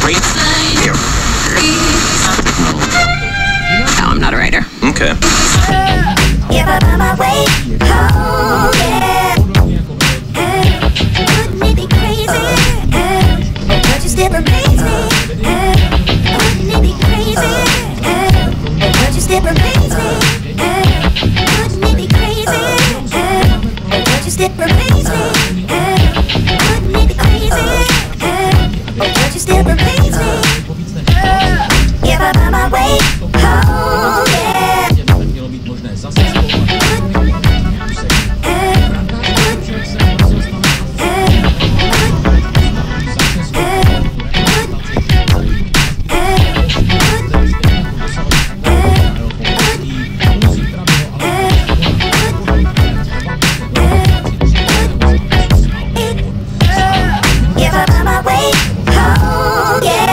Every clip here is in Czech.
No, I'm not a writer. Okay. If I find my way home, yeah. Wouldn't it be crazy? Would you still amaze me? Wouldn't it be crazy? Would you still amaze me? Wouldn't it be crazy? Would you still amaze me? Wouldn't it be crazy? Would you still amaze me? If I find my way home, yeah. If I find my way home, yeah.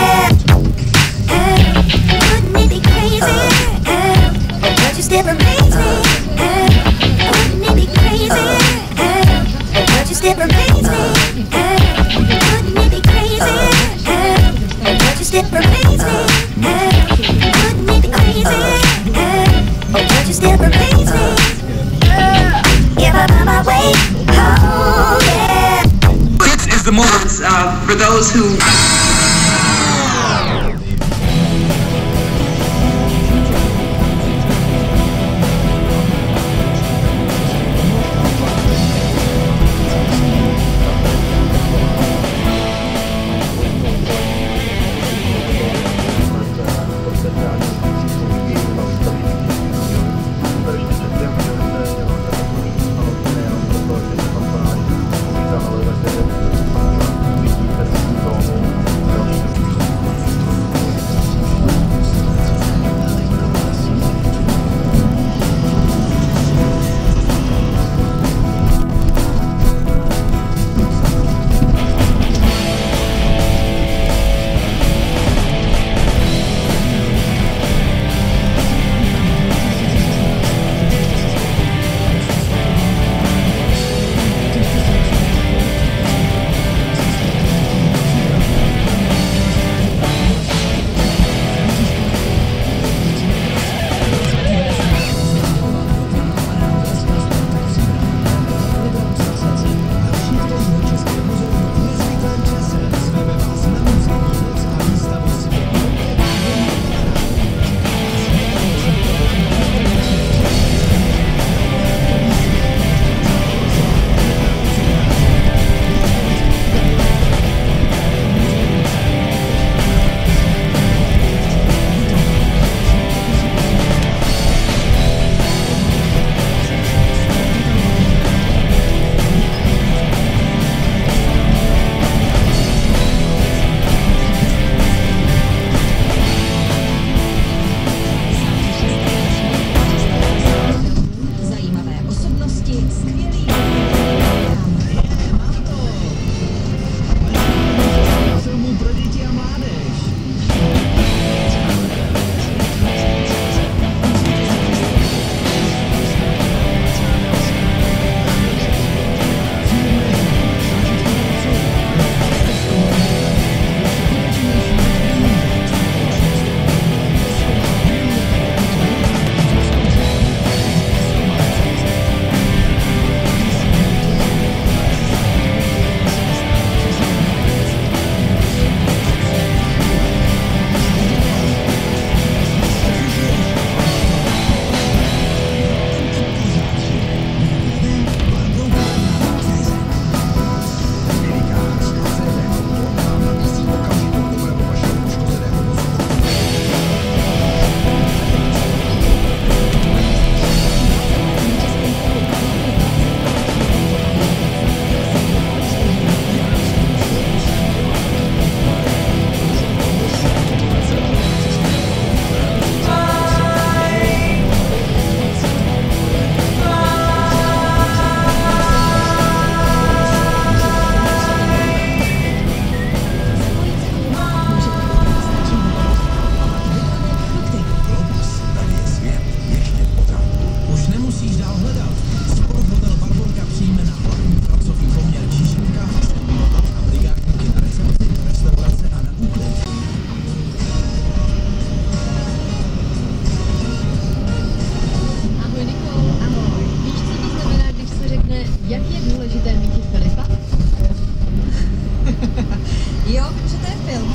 film.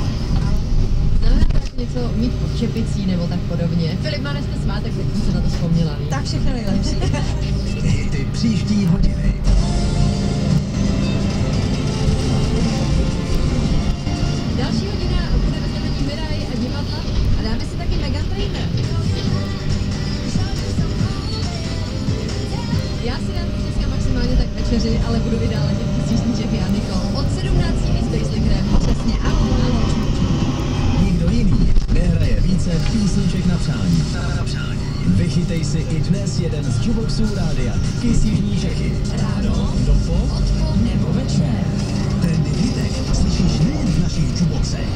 Znamená to jako něco mít pod čepicí nebo tak podobně. Filip má dneska svátek, tak jsem se na to vzpomněla. Víc. Tak všechno nejlepší. Hity příští hodiny. Další hodina bude ve znamení Mirai a divadla a dáme si taky Meghan Trainor. Já si dám dneska maximálně tak večeři, ale budu i dále dělat Snížníček a Nikol. Od 17 i s Baselingem. Přesně, ahoj. Nikdo jiný nehraje více písniček na přání. Vychytej si i dnes jeden z jukeboxů rádia Kiss Jižní Čechy. Ráno, dopo nebo večer. Trendy hitek slyšíš nejen v našich jukeboxech,